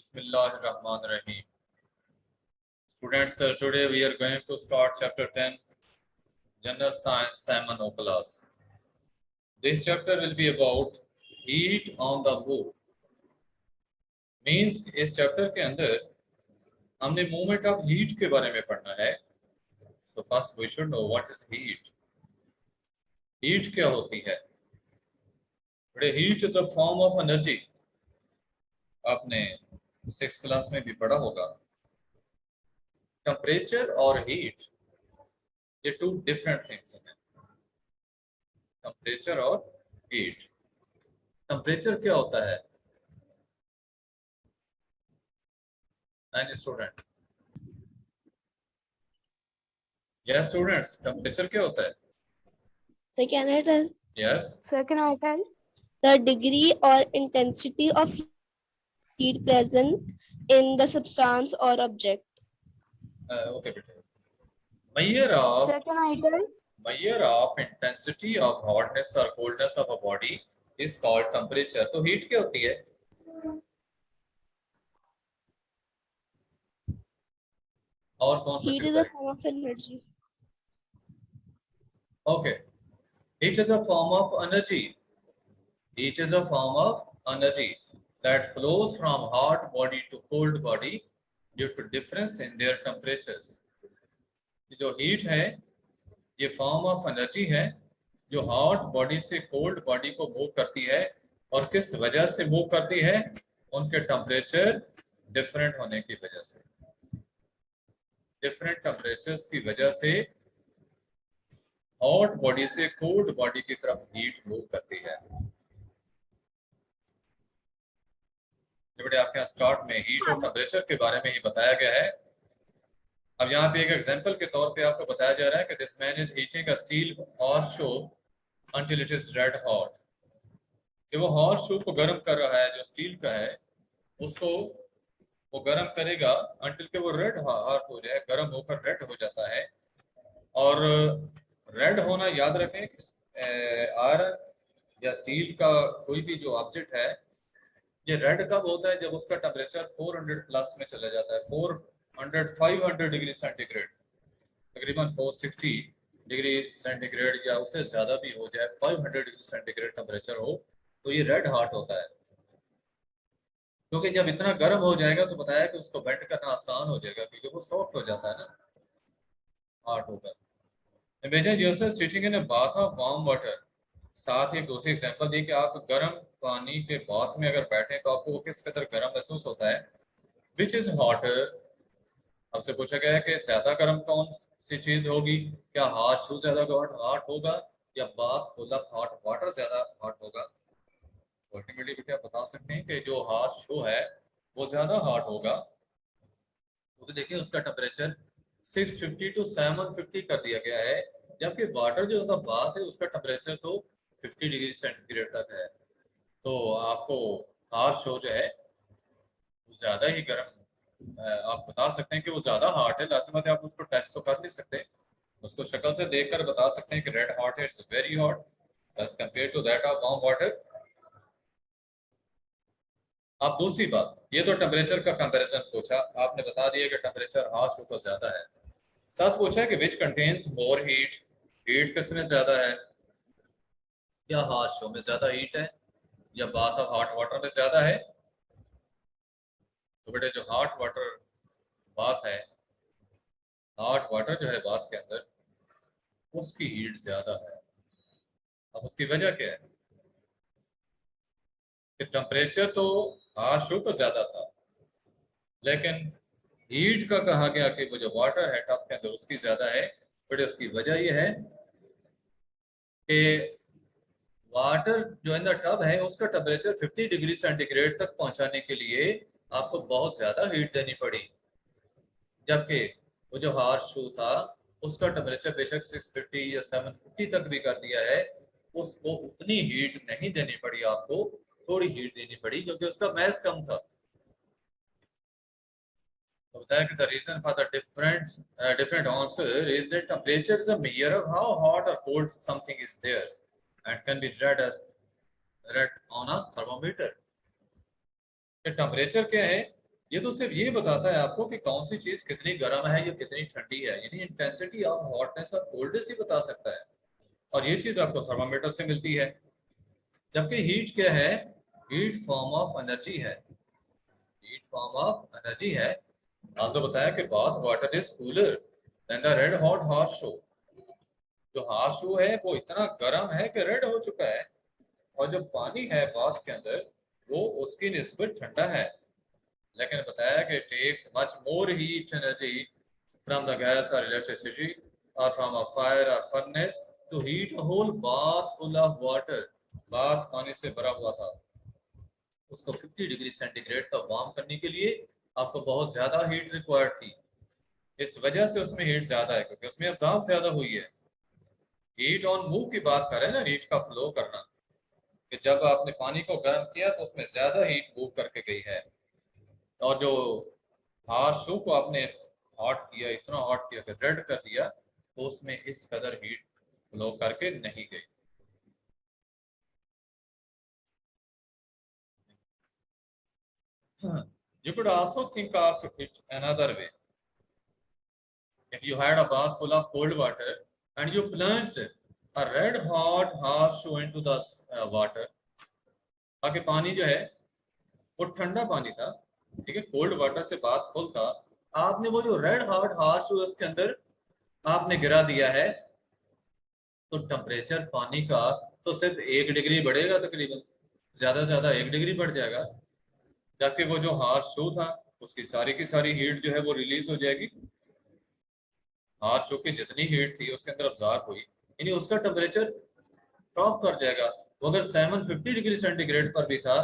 Bismillahirrahmanirrahim. Students, today we are going to start chapter 10, General Science, Simon Ocalas. This chapter will be about heat on the move. Means इस chapter के अंदर हमने movement of heat के बारे में पढ़ना है. So first we should know what is heat. Heat क्या होती है? Heat is a form of energy. आपने 6th क्लास में भी पढ़ा होगा. Temperature और heat ये two different things हैं. टेम्परेचर और हीट. टेम्परेचर क्या होता है? स्टूडेंट, यस स्टूडेंट्स, टेम्परेचर क्या होता है? So can I tell? Yes, So can I tell? The degree or intensity of heat present in the substance or object. Okay बेटे. measure of So can I tell? measure of intensity of hotness or coldness of a body is called temperature. तो heat क्या होती है? और कौन सा? Heat is a form of energy. Okay, heat is a form of energy. Heat is a form of energy that flows from hot body to cold body due to difference in their temperatures. जो heat है ये form of energy है जो hot body से cold body को move करती है. और किस वजह से मूव करती है? उनके टेम्परेचर डिफरेंट होने की वजह से. डिफरेंट टेम्परेचर्स की वजह से हॉट बॉडी से कोल्ड बॉडी की तरफ हीट मूव करती है. आपके यहाँ स्टार्ट में हीट और टेम्परेचर के बारे में ही बताया गया है. अब यहाँ पे एक एग्जांपल के तौर पे आपको बताया जा रहा है कि this man is heating a steel horse shoe until it is red hot. कि वो हॉर्स शू को गर्म कर रहा है जो स्टील का है, उसको वो गर्म करेगा अंटिल के वो रेड हॉट हो जाए, गर्म होकर रेड हो जाता है. और रेड होना याद रखें, आयरन या स्टील का कोई भी जो ऑब्जेक्ट है ये रेड कब होता है? जब उसका टेम्परेचर 400 प्लस में चला जाता है. 500 डिग्री सेंटीग्रेड, तकरीबन 460 डिग्री सेंटीग्रेड या उससे ज़्यादा भी हो जाए, 500 डिग्री सेंटीग्रेड टेम्परेचर हो तो ये रेड हॉट होता है. क्योंकि जब इतना गर्म हो जाएगा तो बताया कि उसको बेंड करना आसान हो जाएगा क्योंकि वो सॉफ्ट हो जाता है ना, हॉट होकर. Imagine yourself sitting in a bath of warm water. साथ ही दूसरी एग्जांपल दी कि आप गर्म पानी के बाथ में अगर बैठे तो आपको वो किस कदर गर्म महसूस होता है. Which is hotter? आपसे पूछा गया है कि ज्यादा गर्म कौन सी चीज होगी? क्या हॉट शू ज्यादा हॉट होगा या bath full of hot water ज्यादा हॉट होगा? अल्टीमेटली बेटे आप बता सकते हैं कि जो हॉट शू है वो ज्यादा हॉट होगा. तो देखिए उसका टेम्परेचर 650 टू 750 कर दिया गया है, जबकि वाटर जो होता बाथ है उसका टेम्परेचर तो 50 डिग्री सेंटीग्रेड तक है. तो आपको हॉट शो जो है ज्यादा ही गर्म आप बता सकते हैं कि वो ज्यादा हॉट है. लाजमत आप उसको टच तो कर नहीं सकते, उसको शक्ल से देखकर बता सकते हैं कि रेड हॉट है, it's very hot as compared to that of warm water. अब दूसरी बात, ये तो टेम्परेचर का कंपैरिजन पूछा, आपने बता दिया कि टेम्परेचर हॉट शो का ज्यादा है. साथ पूछा है कि which contains more heat. Heat किसमें ज्यादा है? या हॉट शो में ज्यादा हीट है या बाथ ऑफ हॉट वाटर में ज्यादा है? तो बेटे जो हॉट वाटर बाथ है, हॉट वाटर जो है बाथ के अंदर उसकी हीट ज्यादा है. अब उसकी वजह क्या है? कि टेम्परेचर तो हॉट शो पर ज्यादा था, लेकिन हीट का कहा गया कि वो जो वाटर है टब के अंदर उसकी ज्यादा है. बट उसकी वजह यह है कि वाटर जो इन द टब है उसका टेम्परेचर 50 डिग्री सेंटीग्रेड तक पहुंचाने के लिए आपको बहुत ज्यादा हीट देनी पड़ी, जबकि वो जो हॉट शू था उसका टेम्परेचर बेशक 650 या 750 तक भी कर दिया है, उसको उतनी हीट नहीं देनी पड़ी, आपको थोड़ी हीट देनी पड़ी क्योंकि उसका मैस कम था. तो बताया कि the reason for the different answer is that temperature is a measure of how hot or cold something is there and can be read on a thermometer. Temperature क्या है? ये तो सिर्फ ये बताता है आपको कि कौन सी चीज कितनी गर्म है या कितनी ठंडी है, यानी इंटेंसिटी ऑफ हॉटनेस और कोल्डनेस ही बता सकता है। और ये चीज आपको थर्मामीटर से मिलती है। जबकि हीट क्या है? हीट फॉर्म ऑफ एनर्जी है। हीट फॉर्म ऑफ एनर्जी है। आपको बताया कि bath water is cooler than the red hot hot show. जो हॉट शो है वो इतना गर्म है कि रेड हो चुका है, और जो पानी है बाथ के अंदर वो उसकी निस्बत ठंडा है। लेकिन बताया कि takes much more heat energy from the gas और इलेक्ट्रिसिटी और फ्रॉम अ फायर और furnace to heat a whole bath full of water. Bath पानी से भरा हुआ था, उसको 50 डिग्री सेंटीग्रेड तक वार्म करने के लिए आपको बहुत ज्यादा हीट रिक्वायर्ड थी। इस वजह से उसमें हीट ज्यादा है, क्योंकि उसमें अब्जॉर्ब ज्यादा हुई है। हीट ऑन मूव की बात करें ना, हीट का फ्लो करना, कि जब आपने पानी को गर्म किया तो उसमें ज्यादा हीट मूव करके गई है। और जो हार्श शू को आपने हॉट किया, इतना हॉट किया कि रेड कर दिया, तो उसमें इस कदर हीट फ्लो करके नहीं गई। You could also think of it another way. If you had a bath full of cold water and you plunged a red hot horseshoe into the water, ताकि पानी जो है वो ठंडा पानी था, ठीक है, कोल्ड वाटर से बात फुल था, आपने वो जो रेड हॉट होर्सशू उसके अंदर आपने गिरा दिया है, तो टेम्परेचर पानी का तो सिर्फ 1 डिग्री बढ़ेगा, तकरीबन ज्यादा से ज्यादा 1 डिग्री बढ़ जाएगा। जबकि वो जो होर्सशू था उसकी सारी की सारी हीट जो है वो रिलीज हो जाएगी। होर्सशू की जितनी हीट थी उसके अंदर अब्जॉर्ब हुई, यानी उसका टेम्परेचर ड्रॉप कर जाएगा। वो अगर 750 डिग्री सेंटीग्रेड पर भी था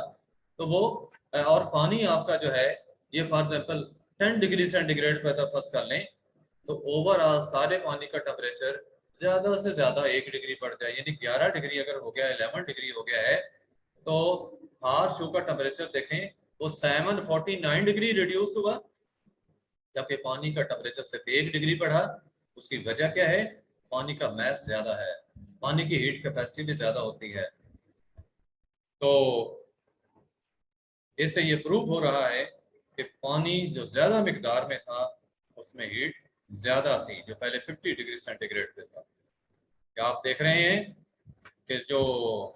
तो वो और पानी आपका जो है ये फॉर एग्जाम्पल 10 डिग्री सेंटीग्रेड पर था फर्स्ट कर लें, तो ओवरऑल सारे पानी का टेम्परेचर ज्यादा से ज्यादा 1 डिग्री बढ़ जाए, यानी 11 डिग्री अगर हो गया, 11 डिग्री हो गया है, तो हार शू का टेम्परेचर देखें वो 749 डिग्री रिड्यूस हुआ, जबकि पानी का टेम्परेचर सिर्फ 1 डिग्री बढ़ा। उसकी वजह क्या है? पानी का मैस ज्यादा है, पानी की हीट कैपेसिटी भी ज्यादा होती है। तो इससे ये प्रूव हो रहा है कि पानी जो ज्यादा मिकदार में था उसमें हीट ज्यादा थी, जो पहले 50 डिग्री सेंटीग्रेड पे था। क्या आप देख रहे हैं कि जो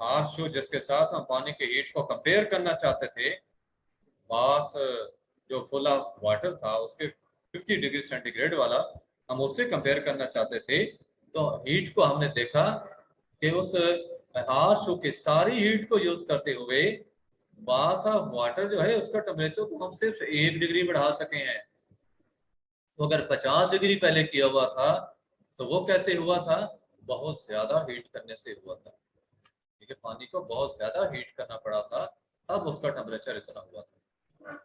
हार्श शू जिसके साथ हम पानी की हीट को कंपेयर करना चाहते थे, बात जो फुल ऑफ वाटर था उसके 50 डिग्री सेंटीग्रेड वाला हम उससे कंपेयर करना चाहते थे, तो हीट को हमने देखा कि उस हार्श शू की सारी हीट को यूज करते हुए बाथ ऑफ वाटर जो है उसका टेम्परेचर तो हम सिर्फ 1 डिग्री बढ़ा सके हैं। तो अगर 50 डिग्री पहले किया हुआ था तो वो कैसे हुआ था? बहुत ज्यादा हीट करने से हुआ था, ठीक है, पानी को बहुत ज्यादा हीट करना पड़ा था, अब उसका टेम्परेचर इतना हुआ था।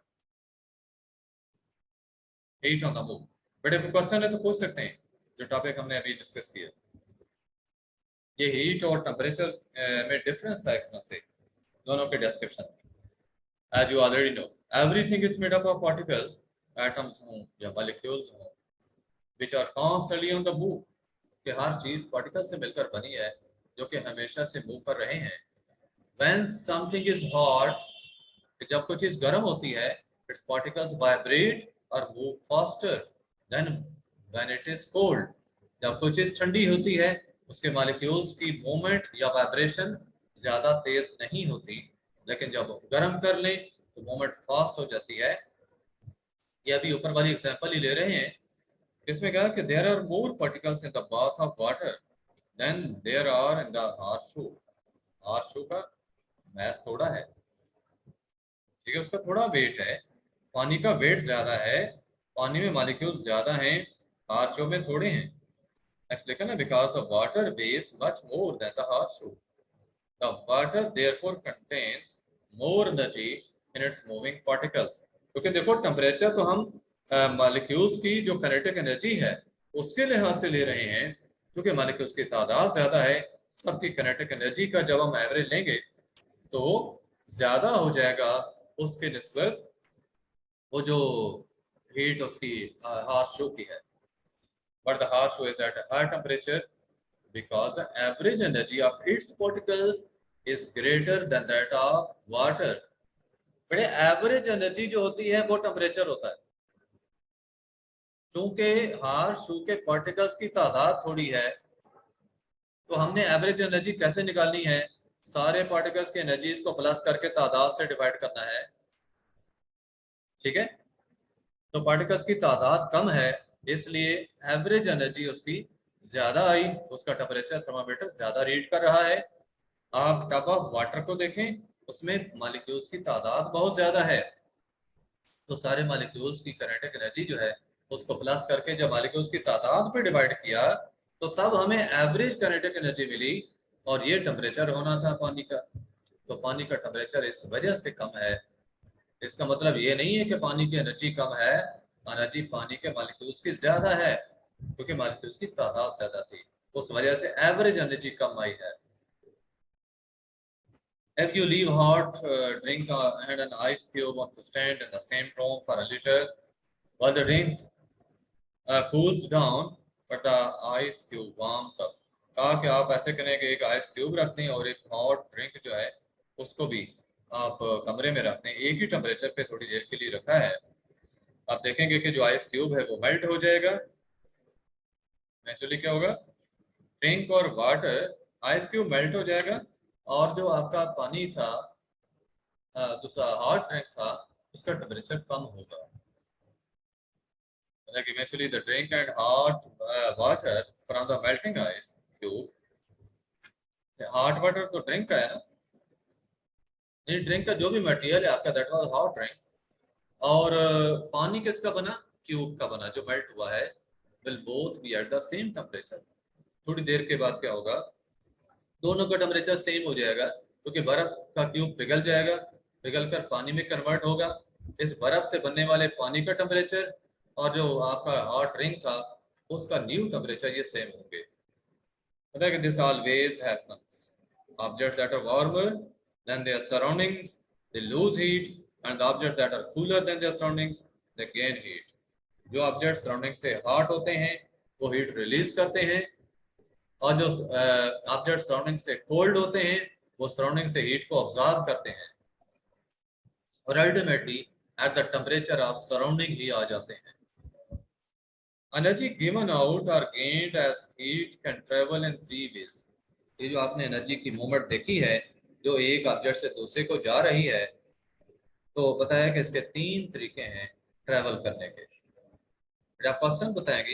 Heat on the move. बड़े क्वेश्चन है तो पूछ सकते हैं, जो टॉपिक हमने अभी डिस्कस किया। ये हीट और टेम्परेचर में डिफरेंस था एक से दोनों के डिस्क्रिप्शन में। As you already know, everything is made up of particles, atoms हों या molecules हों, which are constantly on the move, कि हर चीज पार्टिकल से मिलकर बनी है जो कि हमेशा से मूव कर रहे हैं। When something is hot, जब कोई चीज गर्म होती है, its particles vibrate और move faster than when it is cold। जब कोई चीज ठंडी होती है उसके मॉलिक्यूल्स की मूवमेंट या वाइब्रेशन ज्यादा तेज नहीं होती, लेकिन जब गर्म कर लें तो मूवमेंट फास्ट हो जाती है। ये अभी ऊपर वाली एग्जांपल ही ले रहे हैं, इसमें कहा कि there are more particles in the bath of water than there are in the horseshoe. Horseshoe का मैस थोड़ा है, ठीक है, उसका थोड़ा वेट है, पानी का वेट ज्यादा है, पानी में मॉलिक्यूल ज्यादा हैं, हार्शू में थोड़े हैं। नेक्स्ट लिखा ना, because the water weighs much more than the horseshoe. The water therefore contains more energy in its moving particles। क्योंकि देखो टेम्परेचर तो हम मॉलिक्यूल्स की जो काइनेटिक एनर्जी है उसके लिहाज से ले रहे हैं, क्योंकि मॉलिक्यूल्स की तादाद ज्यादा है, सबकी काइनेटिक एनर्जी का जब हम एवरेज लेंगे तो ज्यादा हो जाएगा उसके निस्बत वो जो हीट उसकी हार्श शो की है। But the harsh show is at a high temperature because the average energy of its particles is greater than that of water। बड़े एवरेज एनर्जी जो होती है वो टेम्परेचर होता है। चूंकि हार शू के पार्टिकल्स की तादाद थोड़ी है, तो हमने एवरेज एनर्जी कैसे निकालनी है? सारे पार्टिकल्स की एनर्जीज को प्लस करके तादाद से डिवाइड करना है। ठीक है, तो पार्टिकल्स की तादाद कम है, इसलिए एवरेज एनर्जी उसकी ज्यादा आई, उसका टेम्परेचर थर्मामीटर ज्यादा रीड कर रहा है। आप टब ऑफ वाटर को देखें, उसमें मॉलिक्यूल्स की तादाद बहुत ज्यादा है, तो सारे मॉलिक्यूल्स की काइनेटिक एनर्जी जो है उसको प्लस करके जब मॉलिक्यूल्स की तादाद पे डिवाइड किया, तो तब हमें एवरेज काइनेटिक एनर्जी मिली, और ये टेम्परेचर होना था पानी का। तो पानी का टेम्परेचर इस वजह से कम है। इसका मतलब ये नहीं है कि पानी की एनर्जी कम है, एनर्जी पानी के मॉलिक्यूल्स की ज्यादा है, क्योंकि मॉलिक्यूल्स की तादाद ज्यादा थी, उस वजह से एवरेज एनर्जी कम आई है। If you leave hot drink and an ice cube on the stand in the same room for a little, while the drink cools down, but the ice cube warms up. कहा कि आप ऐसे करें कि एक ice cube रख दें और एक हॉट ड्रिंक जो है उसको भी आप कमरे में रख दें, एक ही टेम्परेचर पे थोड़ी देर के लिए रखा है। आप देखेंगे कि जो आइस क्यूब है वो मेल्ट हो जाएगा। नेचुरली क्या होगा, ड्रिंक और वाटर, आइस क्यूब मेल्ट हो जाएगा, और जो आपका पानी था, दूसरा हॉट ड्रिंक था, उसका टेम्परेचर कम होगा। Like eventually the drink and hot water from the melting ice cube, hot water तो ड्रिंक का है ना, नहीं ड्रिंक का जो भी मटेरियल है आपका, दैट वाज हॉट ड्रिंक, और पानी किसका बना, क्यूब का बना जो मेल्ट हुआ है, will both be at the same temperature. थोड़ी देर के बाद क्या होगा, दोनों का टेम्परेचर सेम हो जाएगा, क्योंकि बर्फ का क्यूब पिघल जाएगा, पिघल कर पानी में कन्वर्ट होगा। इस बर्फ से बनने वाले पानी का टेम्परेचर और जो आपका हॉट ड्रिंक था उसका न्यू टेम्परेचर ये सेम होंगे। पता है कि this always happens. Objects that are warmer than their surroundings, they lose heat, and the objects that are cooler than their surroundings, they gain heat. जो ऑब्जेक्ट सराउंडिंग से hot होते हैं वो हीट रिलीज करते हैं, और जो ऑब्जेक्ट सराउंडिंग से कोल्ड होते हैं वो सराउंडिंग से हीट को ऑब्जॉर्व करते हैं, और ultimately at the temperature of surrounding ही आ जाते हैं। एनर्जी गिवन आउट और gained as heat can travel in 3 ways। ये जो आपने एनर्जी की मूवमेंट देखी है जो एक ऑब्जेक्ट से दूसरे को जा रही है, तो बताया कि इसके 3 तरीके हैं ट्रेवल करने के। क्या पर्सन बताएंगे,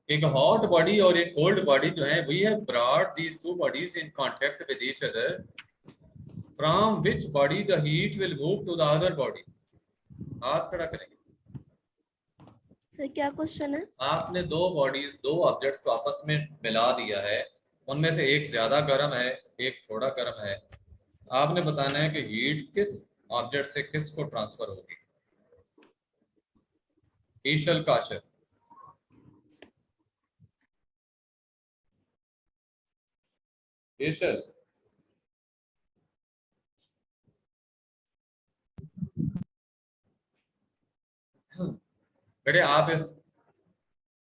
एक हॉट बॉडी और एक कोल्ड बॉडी जो है, we have brought these two bodies in contact with each other, from which body the heat will move to the other body. हाथ खड़ा करेंगे। सर क्या क्वेश्चन है? आपने दो ऑब्जेक्ट्स को आपस में मिला दिया है, उनमें से एक ज्यादा गर्म है एक थोड़ा गर्म है, आपने बताना है कि हीट किस ऑब्जेक्ट से किस को ट्रांसफर होगी। ईशल काशिफ, ईशल बेटे, आप इस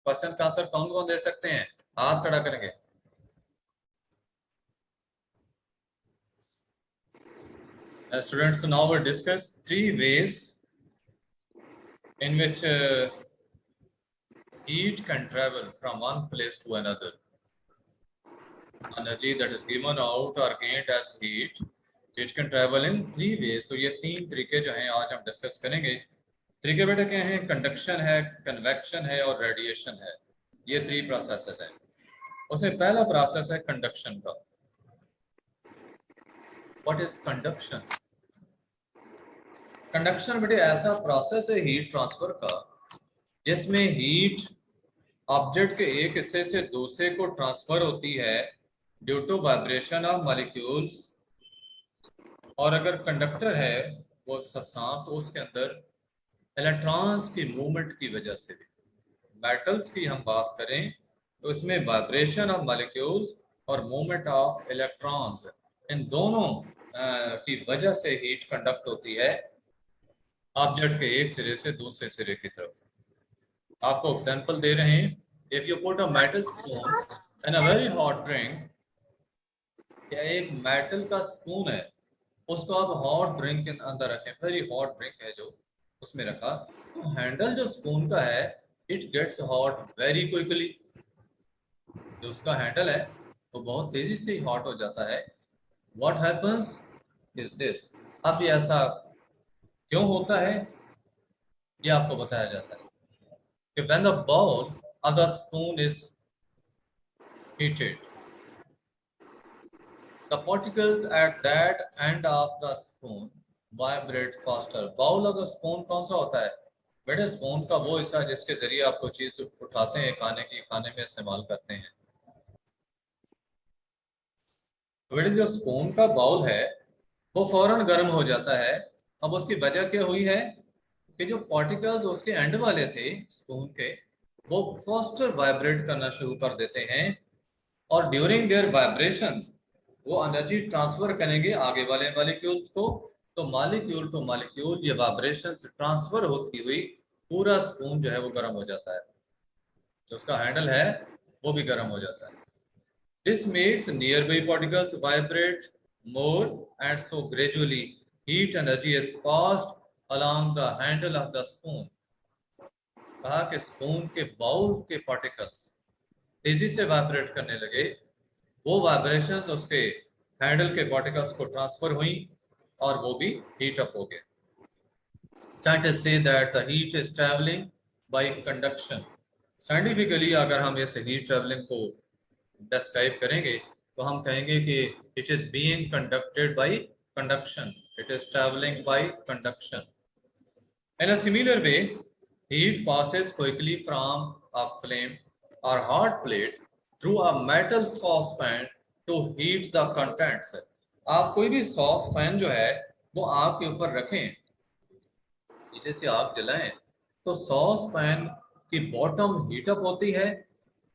क्वेश्चन का आंसर कौन कौन दे सकते हैं? हाथ खड़ा करेंगे। Students, now we'll discuss 3 ways in which heat can travel from one place to another. Energy that is given out or gained as heat, it can travel in 3 ways. तो ये 3 तरीके जो हैं आज हम डिस्कस करेंगे। तरीके बेटा क्या हैं? कंडक्शन है, कन्वेक्शन है और रेडिएशन है। ये 3 प्रोसेसेस हैं। उसमें पहला प्रोसेस है कंडक्शन का। What is conduction? कंडक्शन बेटे ऐसा प्रोसेस है हीट ट्रांसफर का जिसमें हीट ऑब्जेक्ट के एक हिस्से से दूसरे को ट्रांसफर होती है due to vibration of molecules, और अगर कंडक्टर है वो सब्सटेंस तो उसके अंदर इलेक्ट्रॉन्स की मूवमेंट की वजह से भी। मेटल्स की हम बात करें तो इसमें वाइब्रेशन ऑफ मॉलिक्यूल्स और मूवमेंट ऑफ इलेक्ट्रॉन्स, इन दोनों की वजह से हीट कंडक्ट होती है ऑब्जेक्ट के एक सिरे से दूसरे सिरे की तरफ। आपको एग्जांपल दे रहे हैं, if you put a metal spoon in a very hot drink, क्या एक मेटल का स्पून है उसको आप हॉट ड्रिंक के अंदर रखें, वेरी हॉट ड्रिंक है जो उसमें रखा, तो हैंडल जो स्पून का है it gets hot very quickly, जो उसका हैंडल है वो बहुत तेजी से ही हॉट हो जाता है। व्हाट हैपन्स इज दिस, अब ये ऐसा क्यों होता है ये आपको बताया जाता है कि व्हेन द बाउल और the spoon is heated, the particles at that end of the spoon vibrate faster। Bowl अगर स्पून कौन सा होता है बेटे, स्पून का वो हिस्सा जिसके जरिए आप कोई चीज उठाते हैं खाने की, खाने में इस्तेमाल करते हैं। तो बेटे जो स्पून का बाउल है वो फौरन गर्म हो जाता है। अब उसकी वजह क्या हुई है कि जो पार्टिकल्स उसके एंड वाले थे स्पून के वो फास्टर वाइब्रेट करना शुरू कर देते हैं, और ड्यूरिंग देयर वाइब्रेशंस वो एनर्जी ट्रांसफर करेंगे आगे वाले मॉलिक्यूल्स को। तो मॉलिक्यूल टू मॉलिक्यूल ये वाइब्रेशंस ट्रांसफर होती हुई पूरा स्पून जो है वो गर्म हो जाता है, जो उसका हैंडल है वो भी गर्म हो जाता है। This makes nearby particles vibrate more, and so gradually heat energy is passed along the handle of the spoon। कहा कि स्पून के बाउल के पार्टिकल्स तेजी से वाइब्रेट करने लगे, वो वाइब्रेशंस उसके हैंडल के पार्टिकल्स को ट्रांसफर हुई और वो भी हीट अप हो गए। Scientists say that the heat is traveling by conduction। Scientifically अगर हम इस हीट ट्रेवलिंग को डिस्क्राइब करेंगे तो हम कहेंगे कि it is being conducted by conduction, it is travelling by conduction. In a similar way heat passes quickly from a flame or hot plate through a metal saucepan to heat the contents। आप कोई भी sauce pan जो है वो आग के ऊपर रखें, नीचे से आग जलाएं, तो सॉस पैन की बॉटम हीटअप होती है,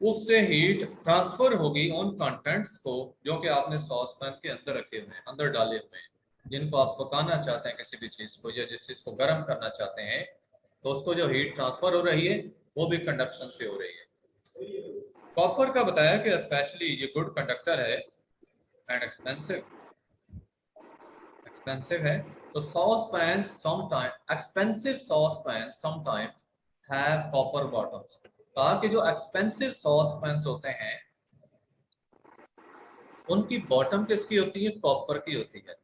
उससे हीट ट्रांसफर होगी उन कंटेंट्स को जो कि आपने सॉस पैन के अंदर रखे हुए हैं, अंदर डाले हुए हैं, जिनको आप पकाना चाहते हैं किसी भी चीज को या जिस चीज को गर्म करना चाहते हैं, तो उसको जो हीट ट्रांसफर हो रही है वो भी कंडक्शन से हो रही है। कॉपर का बताया कि स्पेशली ये गुड कंडक्टर है एंड एक्सपेंसिव है। तो sauce pan sometime expensive sauce pan sometimes have copper bottoms. कहा कि जो एक्सपेंसिव सॉस पैन्स होते हैं उनकी बॉटम किसकी होती है, कॉपर की होती है।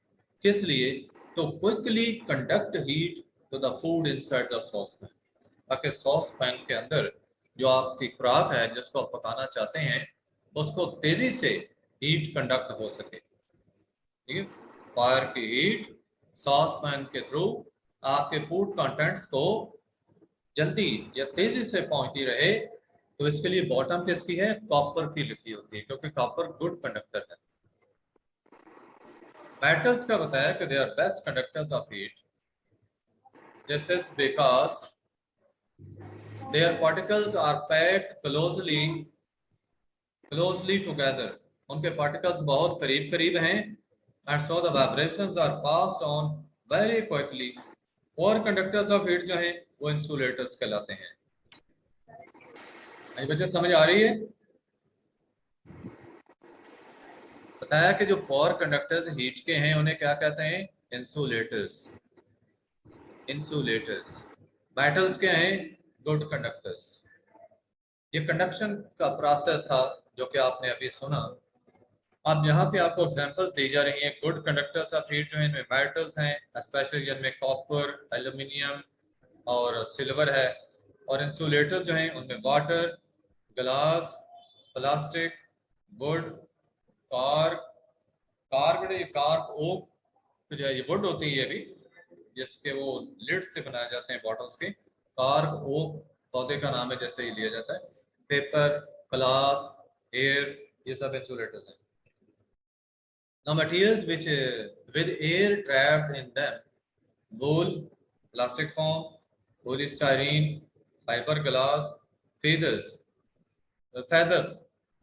किस लिए, तो quickly conduct heat to the food inside the saucepan, ताकि सॉस पैन के अंदर जो आपकी खुराक है जिसको आप पकाना चाहते हैं उसको तेजी से हीट कंडक्ट हो सके। ठीक है, फायर की हीट सॉस पैन के थ्रू आपके फूड कंटेंट्स को जल्दी या तेजी से पहुंचती रहे, तो इसके लिए बॉटम किसकी है, कॉपर की लिखी होती है, क्योंकि कॉपर गुड कंडक्टर है। मेटल्स का बताया कि they are best conductors of heat, this is because their particles are packed closely together. उनके पार्टिकल्स बहुत करीब करीब हैं, and so the vibrations are passed on very quickly. और कंडक्टर्स ऑफ हीट जो हैं वो इंसुलेटर्स कहलाते हैं। बच्चे समझ आ रही है? बताया कि जो फोर कंडक्टर्स हीट के हैं उन्हें क्या कहते हैं, इंसुलेटर्स। इंसुलेटर्स मेटल्स के हैं, गुड कंडक्टर्स। ये कंडक्शन का प्रोसेस था जो कि आपने अभी सुना। अब यहाँ पे आपको एग्जांपल्स दी जा रही हैं गुड कंडक्टर्स ऑफ हीट, जो है इनमें मेटल्स हैं स्पेशली जिनमें कॉपर, एल्यूमिनियम और सिल्वर है, और इंसुलेटर्स जो हैं उनमें water, glass, plastic, wood, cork, cork oak, तो जो है ये वुड होती है ये भी, जिसके वो लिड से बनाए जाते हैं बॉटल्स के। कार्क ओक पौधे का नाम है जैसे ही लिया जाता है। पेपर, क्लॉथ, एयर, ये सब इंसुलेटर्स हैं। Now materials which with air trapped in them, wool, plastic foam, polystyrene, fiberglass, feathers।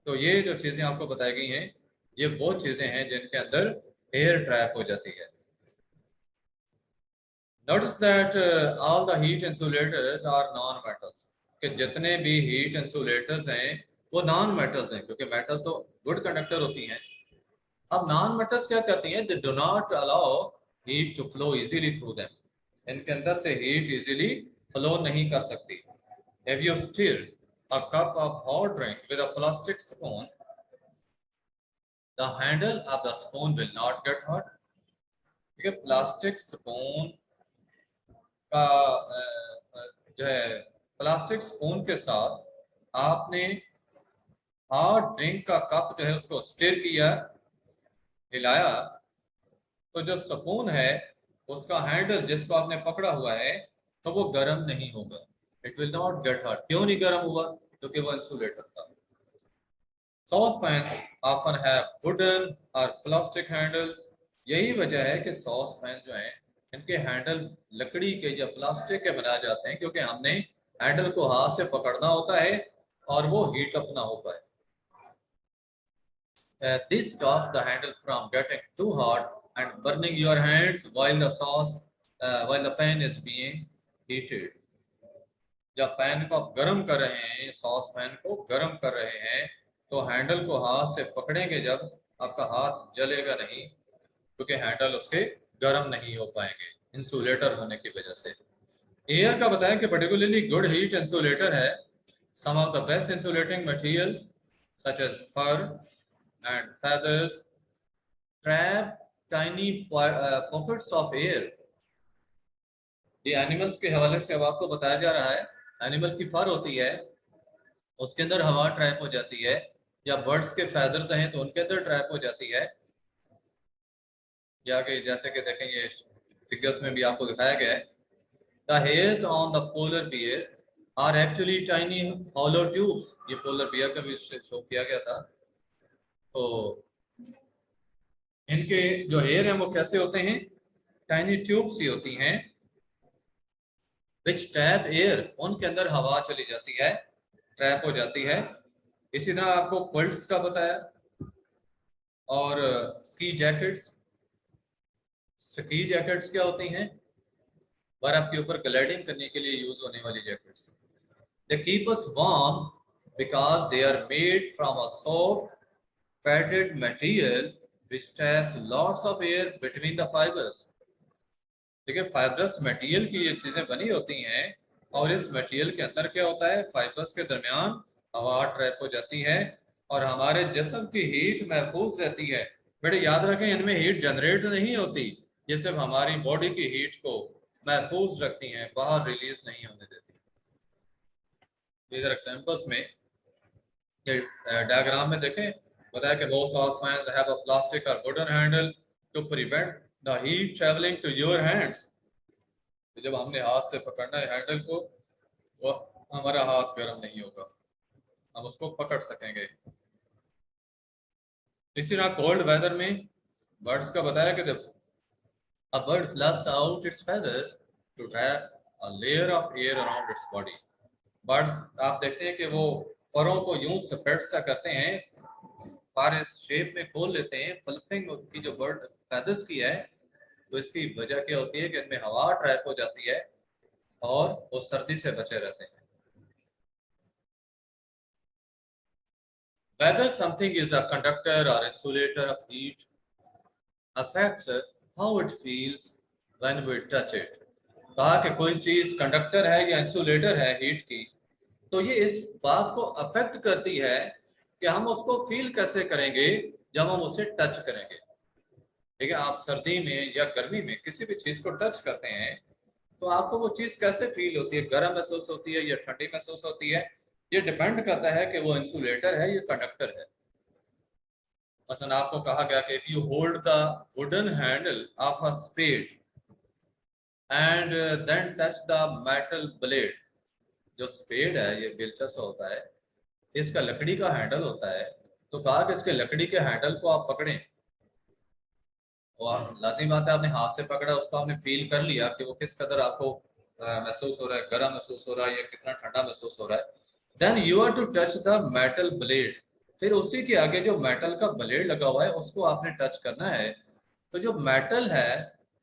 तो ये जो चीजें आपको बताई गई हैं ये वो चीजें हैं जिनके अंदर एयर ट्रैप हो जाती है। Notice that all the heat insulators are non-metals। कि जितने भी हीट इंसुलेटर्स हैं वो नॉन मेटल्स हैं, क्योंकि मेटल्स तो गुड कंडक्टर होती हैं। अब नॉन मेटल्स क्या करती हैं? They do not allow heat to flow easily through them, इनके अंदर से हीट इजीली फ्लो नहीं कर सकती। If you stir a cup of hot drink with a plastic spoon, the handle of the spoon will not get hot. ठीक है, plastic spoon का जो है, प्लास्टिक स्पून के साथ आपने हॉट ड्रिंक का कप जो है उसको स्टिर किया, हिलाया, तो जो स्पून है उसका हैंडल जिसको आपने पकड़ा हुआ है तो वो गर्म नहीं होगा। It will not get hot. क्यों नहीं गर्म हुआ? क्योंकि वो इंसुलेटर था। Saucepans often have wooden or plastic handles। यही वजह है कि सॉस पैन जो है इनके हैंडल लकड़ी के या प्लास्टिक के बनाए जाते हैं, क्योंकि हमने हैंडल को हाथ से पकड़ना होता है और वो हीट अप ना हो पाए। This stops the handle from getting too hot and burning your hands while the pan is being heated। जब पैन को आप गर्म कर रहे हैं, सॉस पैन को गर्म कर रहे हैं, तो हैंडल को हाथ से पकड़ेंगे जब, आपका हाथ जलेगा नहीं, क्योंकि हैंडल उसके गर्म नहीं हो पाएंगे इंसुलेटर होने की वजह से। एयर का बताया कि पर्टिकुलरली गुड हीट इंसुलेटर है। Some of the best insulating materials such as fur and feathers trap tiny pockets of air. ये एनिमल्स के हवाले से अब आपको बताया जा रहा है। एनिमल की फर होती है, उसके अंदर हवा ट्रैप हो जाती है, या बर्ड्स के फेदर्स हैं तो उनके अंदर ट्रैप हो जाती है, या कि जैसे कि देखें ये फिगर्स में भी आपको दिखाया गया है। The hairs on the polar bear are actually tiny hollow tubes. ये पोलर बियर का भी शो किया गया था। तो इनके जो हेयर हैं वो कैसे होते हैं? टाइनी ट्यूब्स ही होती हैं, विच ट्रैप एयर। उनके अंदर हवा चली जाती है, ट्रैप हो जाती है। इसी तरह आपको क्विल्ट्स का बताया, और स्की जैकेट्स। स्की जैकेट्स क्या होती हैं? बर्फ के ऊपर ग्लाइडिंग करने के लिए यूज होने वाली jackets. They keep us warm because they are made from a soft padded material which traps lots of air between the fibres. देखिए, फाइबरस मटेरियल की ये चीजें बनी होती हैं, और इस मटेरियल के अंदर क्या होता है? फाइबर्स के दरमियान हवा ट्रैप हो जाती है और हमारे जिस्म की हीट महफूज रहती है। बेटे याद रखें, इनमें हीट जनरेट नहीं होती, ये सिर्फ हमारी बॉडी की हीट को महफूज रखती हैं, बाहर रिलीज नहीं होने देती। इधर एग्जांपल्स में ये डायग्राम में देखें, बताया कि most saucepans have a plastic or wooden handle to prevent the heat traveling to your hands। तो जब हमने हाथ से पकड़ना है हैंडल को, वो हमारा हाथ गर्म नहीं होगा, हम उसको पकड़ सकेंगे। इसी तरह कोल्ड वेदर में बर्ड्स का बताया कि जब a bird fluffs out its feathers to trap a layer of air around its body। Birds आप देखते हैं कि वो परों को यूं स्प्रेड सा करते हैं, पर इस शेप में खोल लेते हैं। फ्लफिंग की जो बर्ड फेदर्स की है, तो इसकी वजह क्या होती है कि इनमें हवा ट्रैप हो जाती है और वो सर्दी से बचे रहते हैं। Whether something is a conductor or insulator of heat affects how it feels when we touch it। कहा कि कोई चीज कंडक्टर है या इंसुलेटर है हीट की, तो ये इस बात को अफेक्ट करती है कि हम उसको फील कैसे करेंगे जब हम उसे टच करेंगे। ठीक है, आप सर्दी में या गर्मी में किसी भी चीज को टच करते हैं तो आपको वो चीज कैसे फील होती है? गर्म महसूस होती है या ठंडी महसूस होती है? ये डिपेंड करता है कि वो इंसुलेटर है या कंडक्टर है। मसलन आपको कहा गया कि if you hold the wooden handle of a spade and then touch the metal blade. जो स्पेड है ये दिलचस्प होता है, इसका लकड़ी का हैंडल होता है, तो कहा कि इसके लकड़ी के हैंडल को आप पकड़ें, और लाजिम बात है आपने हाथ से पकड़ा, उसको आपने फील कर लिया कि वो किस कदर आपको महसूस हो रहा है, गर्म महसूस हो रहा है या कितना ठंडा महसूस हो रहा है। Then you are to touch the metal blade. फिर उसी के आगे जो मेटल का ब्लेड लगा हुआ है उसको आपने टच करना है। तो जो मेटल है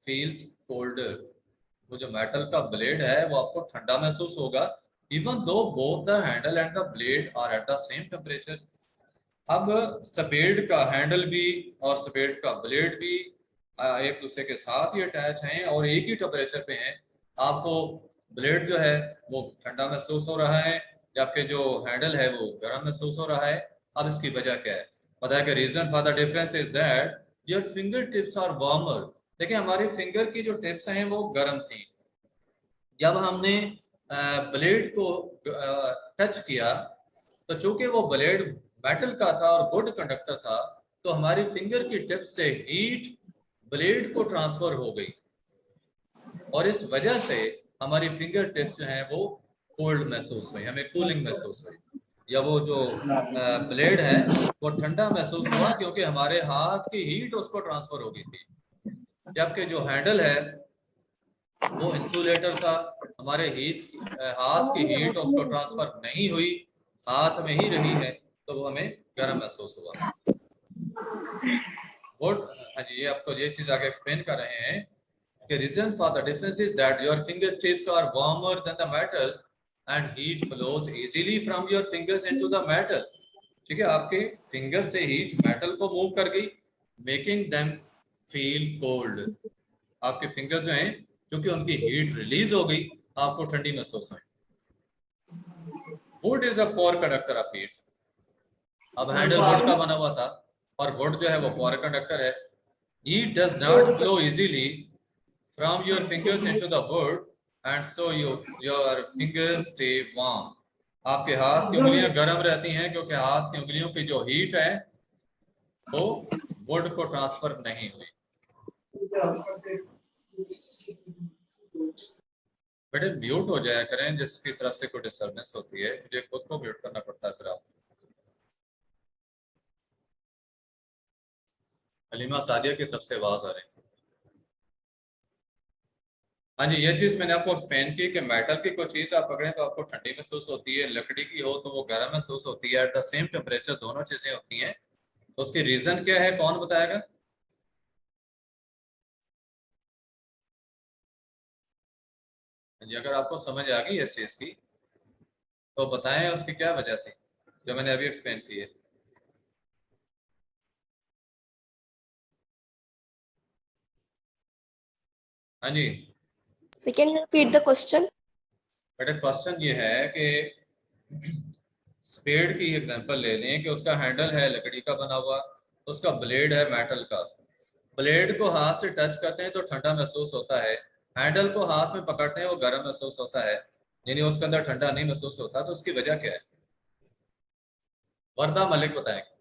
फील्स कोल्डर, वो जो मेटल का ब्लेड है वो आपको ठंडा महसूस होगा, even though both the handle and the blade are at the same temperature. अब स्पेड का हैंडल भी और स्पेड का ब्लेड भी एक दूसरे के साथ ही अटैच हैं और एक ही टेम्परेचर पे हैं। आपको ब्लेड जो है वो ठंडा महसूस हो रहा है, जबकि जो हैंडल है वो गर्म महसूस हो रहा है। अब इसकी वजह क्या है? पता है कि reason for the difference is that your finger tips are warmer. देखिए हमारी फिंगर की जो टिप्स हैं वो गर्म थी। जब हमने ब्लेड को टच किया तो चूंकि वो ब्लेड मेटल का था और गुड कंडक्टर था, तो हमारी फिंगर की टिप से हीट ब्लेड को ट्रांसफर हो गई और इस वजह से हमारी फिंगर टिप्स जो हैं वो कोल्ड महसूस हुई, हमें कूलिंग महसूस हुई, या वो जो ब्लेड है वो ठंडा महसूस हुआ क्योंकि हमारे हाथ की हीट उसको ट्रांसफर हो गई थी। जबकि जो हैंडल है वो इंसुलेटर था, हमारे हाथ की हीट उसको ट्रांसफर नहीं हुई, हाथ में ही रही है, तो वो हमें गर्म महसूस हुआ। वुड, हाँ जी, ये आपको ये चीज आगे एक्सप्लेन कर रहे हैं कि reason for the difference is that your finger tips are warmer than the metal and heat flows easily from your fingers into the metal. ठीक है, आपके फिंगर से हीट मेटल को मूव कर गई, मेकिंग देम फील कोल्ड। आपके fingers जो हैं क्योंकि उनकी हीट रिलीज हो गई, आपको ठंडी महसूस हुई। Wood is a poor conductor of heat. अब हैंडल वुड का बना हुआ था और वुड जो है वो पोर कंडक्टर है। Heat does not flow easily from your fingers into the wood and so your fingers stay warm. आपके हाथ की उंगलियां गर्म रहती हैं क्योंकि हाथ की उंगलियों की जो हीट है वो वुड को ट्रांसफर नहीं हुई। बेटे म्यूट हो जाया करें, जिसकी तरफ से कोई डिस्टर्बेंस होती है मुझे खुद को म्यूट करना पड़ता है फिर। आप हलीमा सादिया की तरफ से आवाज आ रही थी। हाँ जी, ये चीज मैंने आपको एक्सप्लेन की कि मेटल की कोई चीज आप पकड़ें तो आपको ठंडी महसूस होती है, लकड़ी की हो तो वो गर्म महसूस होती है, एट द सेम टेम्परेचर दोनों चीजें होती हैं। तो उसकी रीजन क्या है, कौन बताएगा? हाँ जी, अगर आपको समझ आ गई इस चीज की तो बताएं उसकी क्या वजह थी जो मैंने अभी एक्सप्लेन की है। हाँ जी, So can you repeat the question? बेटा क्वेश्चन ये है कि स्पेड की एग्जांपल ले लें कि उसका हैंडल है लकड़ी का बना हुआ, उसका ब्लेड है मेटल का। ब्लेड को हाथ से टच करते हैं तो ठंडा महसूस होता है, हैंडल को हाथ में पकड़ते हैं वो गर्म महसूस होता है, यानी उसके अंदर ठंडा नहीं महसूस होता। तो उसकी वजह क्या है? वर्दा मलिक बताएंगे।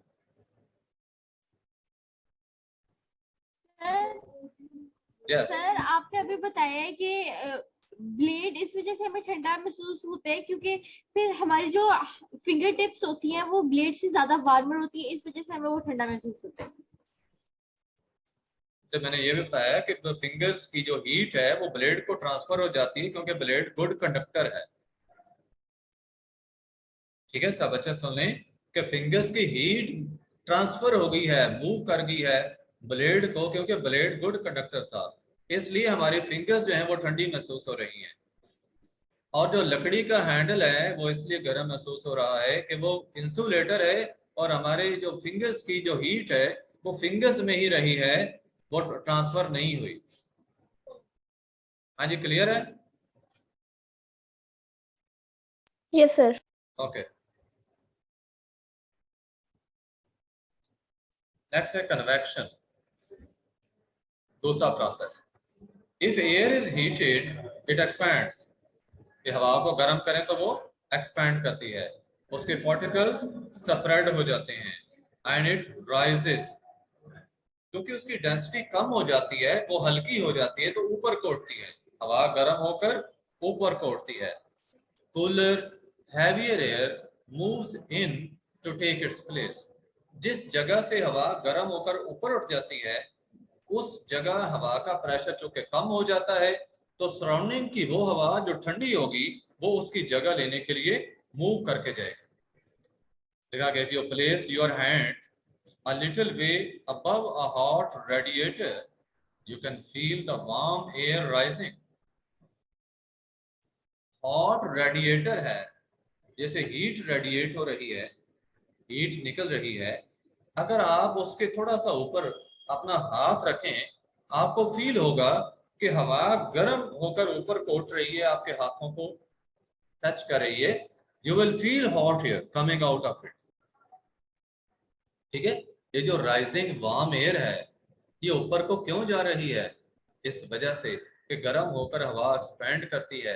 सर यस, सर आपने अभी बताया है कि ब्लेड इस वजह से हमें ठंडा महसूस होता है क्योंकि फिर हमारी जो फिंगर टिप्स होती हैं वो ब्लेड से ज्यादा वार्मर होती है, इस वजह से हमें वो ठंडा महसूस होता है। तो मैंने ये भी बताया कि फिंगर्स की जो हीट है वो ब्लेड को ट्रांसफर हो जाती है क्योंकि ब्लेड गुड कंडक्टर है। ठीक है, सब अच्छे सुन लें कि फिंगर्स की हीट ट्रांसफर हो गई है, मूव कर गई है ब्लेड को, क्योंकि ब्लेड गुड कंडक्टर था, इसलिए हमारी फिंगर्स जो हैं वो ठंडी महसूस हो रही हैं। और जो लकड़ी का हैंडल है वो इसलिए गर्म महसूस हो रहा है कि वो इंसुलेटर है और हमारे जो फिंगर्स की जो हीट है वो फिंगर्स में ही रही है, वो ट्रांसफर नहीं हुई। हाँ जी, क्लियर है? Yes, sir. ओके, नेक्स्ट है कन्वेक्शन, दूसरा process. If air is heated it expands. कि हवा को गर्म करें तो वो एक्सपैंड करती है, उसके पार्टिकल्स स्प्रेड हो जाते हैं एंड इट राइजेस। क्योंकि उसकी डेंसिटी कम हो जाती है, वो हल्की हो जाती है तो ऊपर को उठती है, हवा गर्म होकर ऊपर को उठती है। Cooler heavier air moves in to take its place. जिस जगह से हवा गर्म होकर ऊपर उठ जाती है उस जगह हवा का प्रेशर चूंकि कम हो जाता है, तो सराउंडिंग की वो हवा जो ठंडी होगी वो उसकी जगह लेने के लिए मूव करके जाएगी। देखा गया, you place your hand a little way above a hot radiator, you can feel the warm air rising. Hot radiator है, जैसे हीट रेडिएट हो रही है हीट निकल रही है, अगर आप उसके थोड़ा सा ऊपर अपना हाथ रखें, आपको फील होगा कि हवा गर्म होकर ऊपर को उठ रही है, आपके हाथों को टच कर रही है। You will feel hot here coming out of it. ठीक है, ये जो राइजिंग वार्म एयर है ये ऊपर को क्यों जा रही है? इस वजह से कि गर्म होकर हवा एक्सपेंड करती है,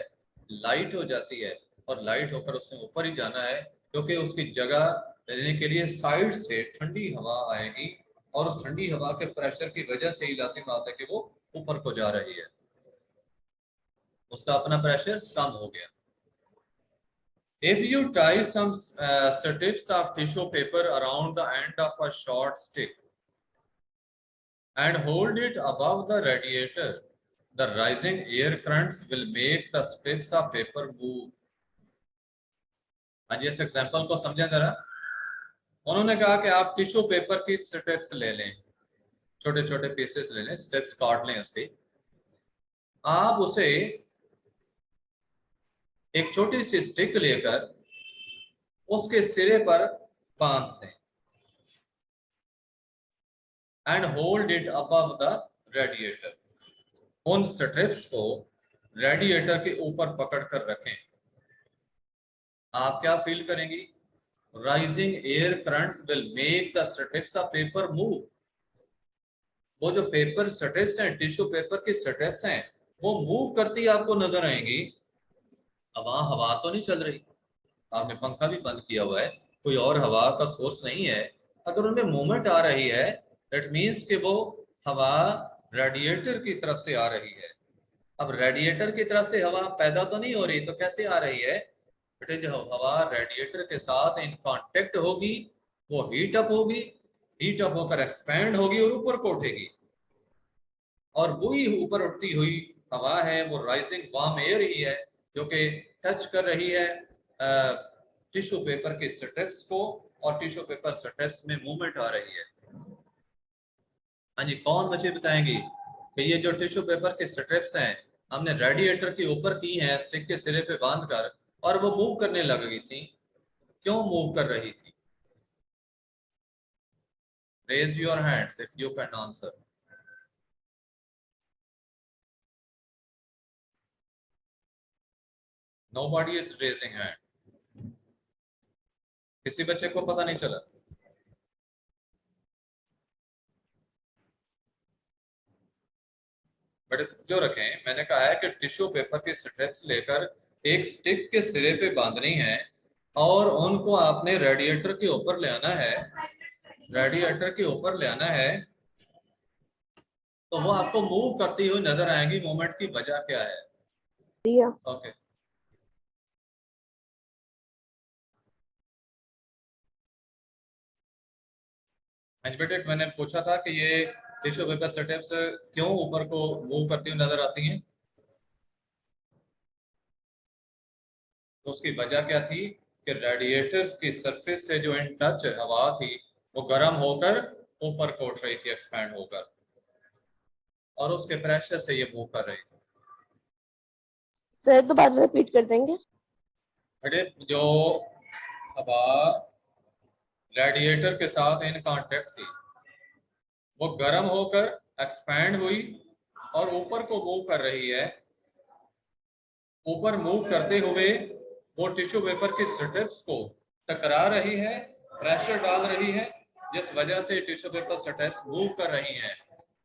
लाइट हो जाती है, और लाइट होकर उसने ऊपर ही जाना है, क्योंकि उसकी जगह लेने के लिए साइड से ठंडी हवा आएगी, और उस ठंडी हवा के प्रेशर की वजह से ही लाजिम बात है कि वो ऊपर को जा रही है, उसका अपना प्रेशर कम हो गया। If you tie some strips of tissue paper around the end of a short stick and hold it above the radiator, the rising air currents will make the strips of paper move. हाँ जी, इस example को समझें जरा। उन्होंने कहा कि आप tissue paper की स्ट्रिप्स ले लें, छोटे छोटे पीसेस ले लें, स्ट्रिप्स काट लें उसके, आप उसे एक छोटी सी स्टिक लेकर उसके सिरे पर बांध दें and hold it above the radiator. उन स्ट्रिप्स को रेडिएटर के ऊपर पकड़ कर रखें। आप क्या फील करेंगी? Rising air currents will make the strips of paper move. वो जो पेपर स्ट्रिप्स हैं, टिश्यू पेपर की स्ट्रिप्स हैं, वो मूव करती आपको नजर आएंगी। अब वहां हवा तो नहीं चल रही, आपने पंखा भी बंद किया हुआ है, कोई और हवा का सोर्स नहीं है, अगर उनमें मूवमेंट आ रही है दैट मीन्स कि वो हवा रेडिएटर की तरफ से आ रही है। अब रेडिएटर की तरफ से हवा पैदा तो नहीं हो रही, तो कैसे आ रही है बेटे? जो हवा रेडिएटर के साथ इन कांटेक्ट होगी वो हीट अप होगी, हीट अप होकर एक्सपैंड होगी और ऊपर को उठेगी, और वही ऊपर उठती हुई हवा है वो राइजिंग वार्म एयर ही है जो कि टच कर रही है टिश्यू पेपर के स्ट्रिप्स को, और टिश्यू पेपर स्ट्रिप्स में मूवमेंट आ रही है। हाँ जी, कौन बच्चे बताएंगे कि ये जो टिश्यू पेपर के स्ट्रिप्स हैं हमने रेडिएटर के ऊपर की हैं स्टिक के सिरे पे बांधकर, और वो मूव करने लग गई थी, क्यों मूव कर रही थी? Raise your hands if you can answer. Nobody is raising hand. किसी बच्चे को पता नहीं चला? बड़े जो रखें, मैंने कहा है कि टिश्यू पेपर की स्ट्रिप्स लेकर एक स्टिक के सिरे पे बांधनी है, और उनको आपने रेडिएटर के ऊपर ले आना है, रेडिएटर के ऊपर ले आना है, तो वो आपको मूव करती हुई नजर आएगी। मूवमेंट की वजह क्या है? ओके बेटे, मैंने पूछा था कि ये टिश्यू पेपर स्ट्रिप्स क्यों ऊपर को मूव करती हुई नजर आती हैं, तो उसकी वजह क्या थी कि रेडिएटर की सरफेस से जो इन टच हवा थी वो गर्म होकर ऊपर को उठ रही थी, एक्सपैंड होकर, और उसके प्रेशर से ये मूव कर रही थी। सर दोबारा रिपीट कर देंगे? बेटे, जो हवा रेडिएटर के साथ इन कांटेक्ट थी वो गर्म होकर एक्सपैंड हुई और ऊपर को मूव कर रही है, ऊपर मूव करते हुए वो टिश्यू पेपर की स्ट्रिप्स को टकरा रही है, प्रेशर डाल रही है, जिस वजह से टिश्यू पेपर स्ट्रिप्स मूव कर रही हैं।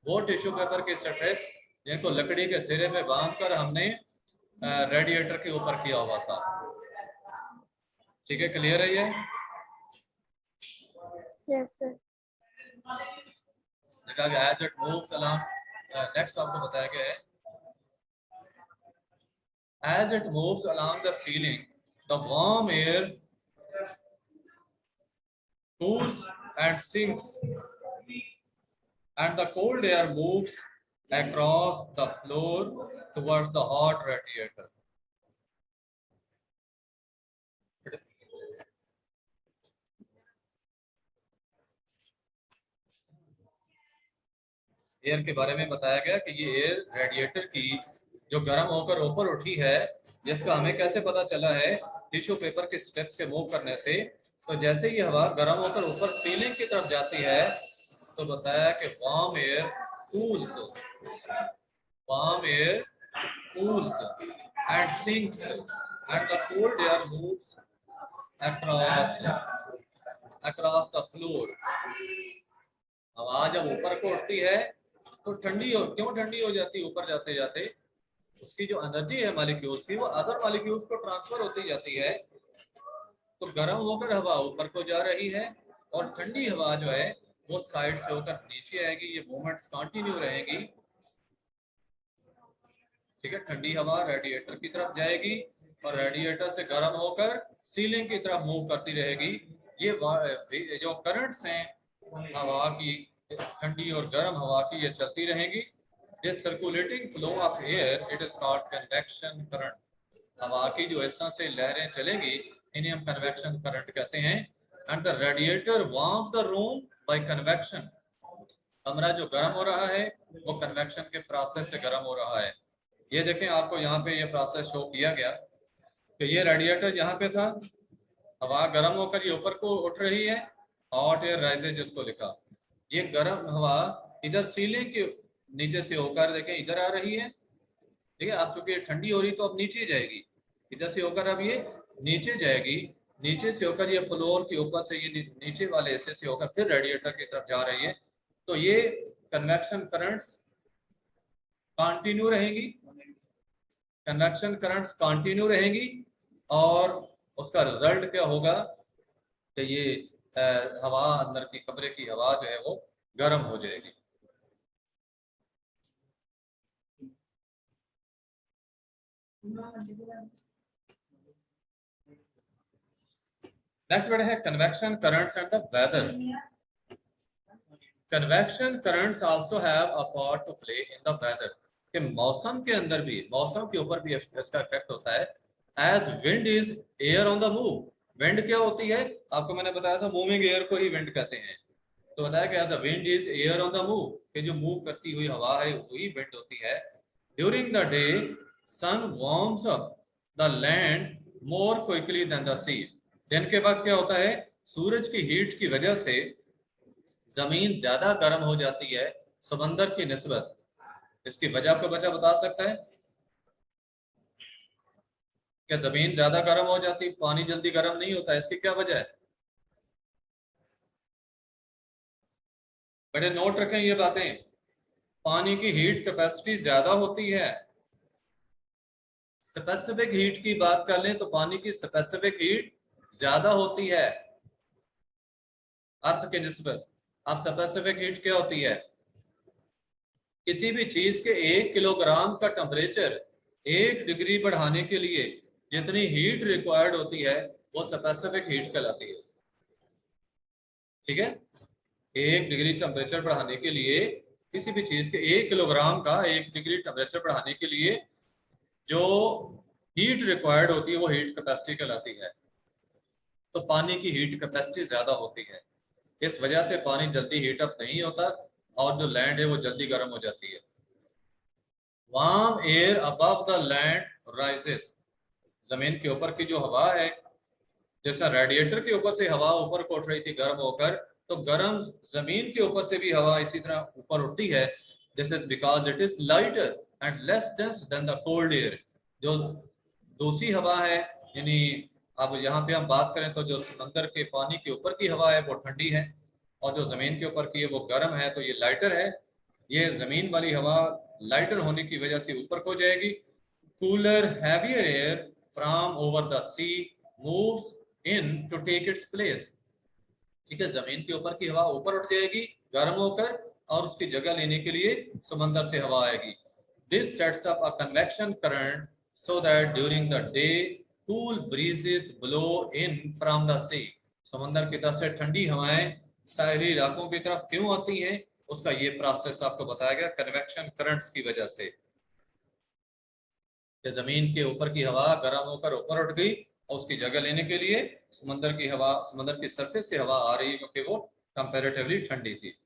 वो टिश्यू पेपर की स्ट्रिप्स जिनको लकड़ी के सिरे में बांधकर हमने रेडिएटर के ऊपर किया हुआ था। ठीक है, क्लियर है ये? Yes sir. As it moves along, next आपको बताया गया है, as it moves along the ceiling, the warm air cools and sinks, and the cold air moves across the floor towards the hot radiator. Air के बारे में बताया गया कि ये एयर रेडिएटर की जो गर्म होकर ऊपर उठी है, जिसका हमें कैसे पता चला है? टिश्यू पेपर के स्ट्रिप्स के मूव करने से। तो जैसे ही हवा गर्म होकर ऊपर सीलिंग की तरफ जाती है तो बताया कि warm air cools and sinks and the cold air moves across the floor. हवा जब ऊपर को उठती है तो क्यों ठंडी हो जाती है? ऊपर जाते जाते उसकी जो एनर्जी है मॉलिक्यूल्स की वो अदर मॉलिक्यूल्स को ट्रांसफर होती जाती है, तो गर्म होकर हवा ऊपर को जा रही है और ठंडी हवा जो है वो साइड से होकर नीचे आएगी। ये मूवमेंट्स कंटिन्यू रहेंगी। ठीक है, ठंडी हवा रेडिएटर की तरफ जाएगी और रेडिएटर से गर्म होकर सीलिंग की तरफ मूव करती रहेगी। ये जो करंट्स हैं हवा की, ठंडी और गर्म हवा की, ये चलती रहेंगी। This circulating flow of air it is called convection current. हवा की जो ऐसा से लहरें चलेंगी इन्हें हम कन्वेक्शन करंट कहते हैं। And the radiator warms the room by convection. कमरा जो गर्म हो रहा है वो कन्वेक्शन के प्रोसेस से गर्म हो रहा है। ये देखें, आपको यहाँ पे ये प्रोसेस शो किया गया कि ये रेडिएटर यहाँ पे था, हवा गर्म होकर ये ऊपर को उठ रही है, हॉट एयर राइजेज जिसको लिखा। ये गर्म हवा इधर सीलिंग के नीचे से होकर देखें इधर आ रही है। ठीक है, अब चूंकि ठंडी हो रही तो अब नीचे जाएगी, इधर से होकर अब ये नीचे जाएगी, नीचे से होकर ये फ्लोर के ऊपर से ये नीचे वाले हिस्से से होकर फिर रेडिएटर की तरफ जा रही है। तो ये कन्वेक्शन करंट्स कंटिन्यू रहेंगी, कन्वेक्शन करंट्स कंटिन्यू रहेंगी और उसका रिजल्ट क्या होगा कि ये हवा अंदर की कमरे की हवा जो है वो गर्म हो जाएगी। नेक्स्ट वर्ड है convection currents and the weather. Convection currents also have a part to play in the weather. कि मौसम के अंदर भी, मौसम के ऊपर भी इसका इफेक्ट होता है। As wind is air on the move. Wind क्या होती है? आपको मैंने बताया था मूविंग एयर को ही विंड कहते हैं। तो बताया कि as a wind is air on the move, कि जो मूव करती हुई हवा है वही विंड होती है। During the day sun warms up the land more quickly than the sea. दिन के बाद क्या होता है? सूरज की हीट की वजह से जमीन ज्यादा गर्म हो जाती है समंदर की निस्बत। इसकी वजह को बच्चा बता सकता है? क्या जमीन ज्यादा गर्म हो जाती, पानी जल्दी गर्म नहीं होता, इसकी क्या वजह है? बड़े नोट रखें ये बातें। पानी की हीट कैपेसिटी ज्यादा होती है। स्पेसिफिक हीट की बात कर लें तो पानी की स्पेसिफिक हीट ज्यादा होती है अर्थ के निस्बत। अब स्पेसिफिक हीट क्या होती है? किसी भी चीज के 1 किलोग्राम का टेम्परेचर 1 डिग्री बढ़ाने के लिए जितनी हीट रिक्वायर्ड होती है वो स्पेसिफिक हीट कहलाती है। ठीक है, 1 डिग्री टेम्परेचर बढ़ाने के लिए किसी भी चीज के 1 किलोग्राम का 1 डिग्री टेम्परेचर बढ़ाने के लिए जो हीट रिक्वायर्ड होती है वो हीट कैपेसिटी कहलाती है। तो पानी की हीट कैपेसिटी ज्यादा होती है, इस वजह से पानी जल्दी हीट अप नहीं होता और जो लैंड है वो जल्दी गर्म हो जाती है। Warm air above the land rises. जमीन के ऊपर की जो हवा है, जैसा रेडिएटर के ऊपर से हवा ऊपर को उठ रही थी गर्म होकर, तो गर्म जमीन के ऊपर से भी हवा इसी तरह ऊपर उठती है। This is because it is lighter and less dense then the cold air. जो दूसरी हवा है, यानी अब यहाँ पे हम बात करें तो जो समंदर के पानी के ऊपर की हवा है वो ठंडी है और जो जमीन के ऊपर की है वो गर्म है, तो ये लाइटर है। ये जमीन वाली हवा लाइटर होने की वजह से ऊपर को जाएगी। Cooler heavier air from over the sea moves in to take its place. ठीक है, जमीन के ऊपर की हवा ऊपर उठ जाएगी गर्म होकर और उसकी जगह लेने के लिए समंदर से हवा आएगी। This sets up a convection current so that during the day cool breezes blow in from the sea. समंदर की तरफ से ठंडी हवाएं साहली इलाकों की तरफ क्यों आती हैं, उसका ये प्रोसेस आपको बताया गया कन्वेक्शन करंट्स की वजह से। जमीन के ऊपर की हवा गर्म होकर ऊपर उठ गई और उसकी जगह लेने के लिए समंदर की हवा, समंदर की सरफेस से हवा आ रही है क्योंकि वो कंपैरेटिवली ठंडी थी।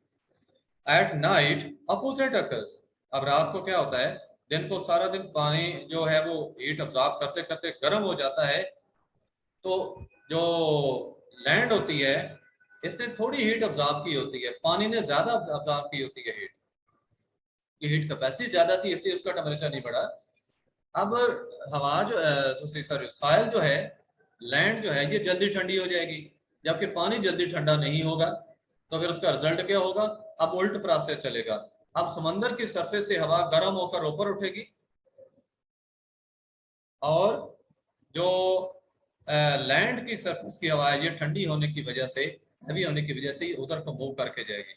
At night opposite occurs. अब रात को क्या होता है? दिन को सारा दिन पानी जो है वो हीट अब्सॉर्ब करते करते गर्म हो जाता है, तो जो लैंड होती है इसने थोड़ी हीट ऑब्जॉर्व की होती है, पानी ने ज्यादा ऑब्जॉर्व की होती है हीट, की हीट कैपेसिटी ज्यादा थी इसलिए उसका टेम्परेचर नहीं बढ़ा। अब हवा जो सॉरी सॉइल जो है, लैंड जो है ये जल्दी ठंडी हो जाएगी, जबकि पानी जल्दी ठंडा नहीं होगा, तो फिर उसका रिजल्ट क्या होगा? अब उल्ट प्रोसेस चलेगा। अब समंदर की सरफेस से हवा गर्म होकर ऊपर उठेगी और जो लैंड की सरफेस की हवा है ये ठंडी होने की वजह से, हैवी होने की वजह से ये उधर को मूव करके जाएगी।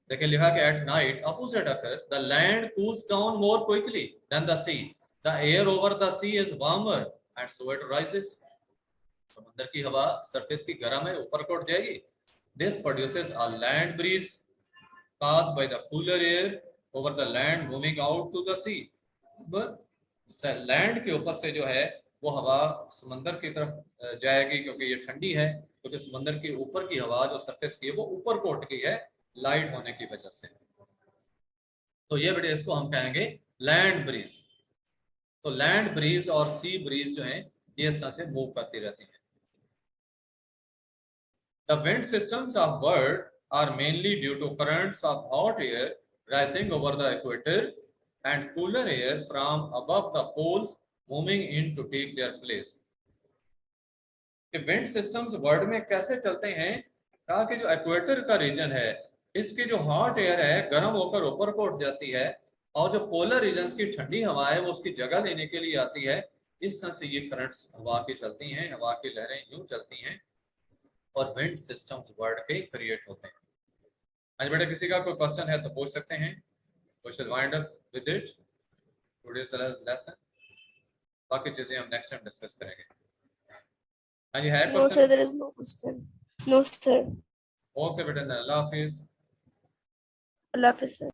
देखिए लिखा कि at night opposite occurs, the land cools down more quickly than the sea, the air over the sea is warmer and so it rises. समंदर की हवा सरफेस की गर्म है, ऊपर को उठ जाएगी। This produces a land breeze caused by the cooler air over the land moving out to the sea। Land के ऊपर से जो है वो हवा समंदर की तरफ जाएगी, क्योंकि ये ठंडी है, क्योंकि समंदर के ऊपर की हवा जो सरफेस की है वो ऊपर को उठ गई है लाइट होने की वजह से। तो ये बेटे इसको हम कहेंगे लैंड ब्रीज। तो लैंड ब्रीज और सी ब्रीज जो है ये इस तरह से मूव करती रहती है। The wind systems of world are mainly due to currents of hot air rising over the equator and cooler air from above the poles moving in to take their place। कि wind systems world में कैसे चलते हैं? कहा कि जो equator का reason है इसकी जो हॉट एयर है गर्म होकर ऊपर को उठ जाती है, और जो पोलर रीजन्स की ठंडी हवा है वो उसकी जगह लेने के लिए आती है। इस तरह से ये करंट्स हवा की चलती हैं, हवा की लहरें यूं चलती हैं और विंड सिस्टम्स वर्ल्ड के क्रिएट होते हैं। आज बेटा किसी का कोई क्वेश्चन है तो पूछ सकते हैं। We should wind up with it today's lesson, बाकी चीजें हम नेक्स्ट टाइम डिस्कस करेंगे। हाँ जी, है No, sir, question? there is no question. No, sir. Okay बेटा, अल्लाह हाफिज। Allah Hafiz, sir.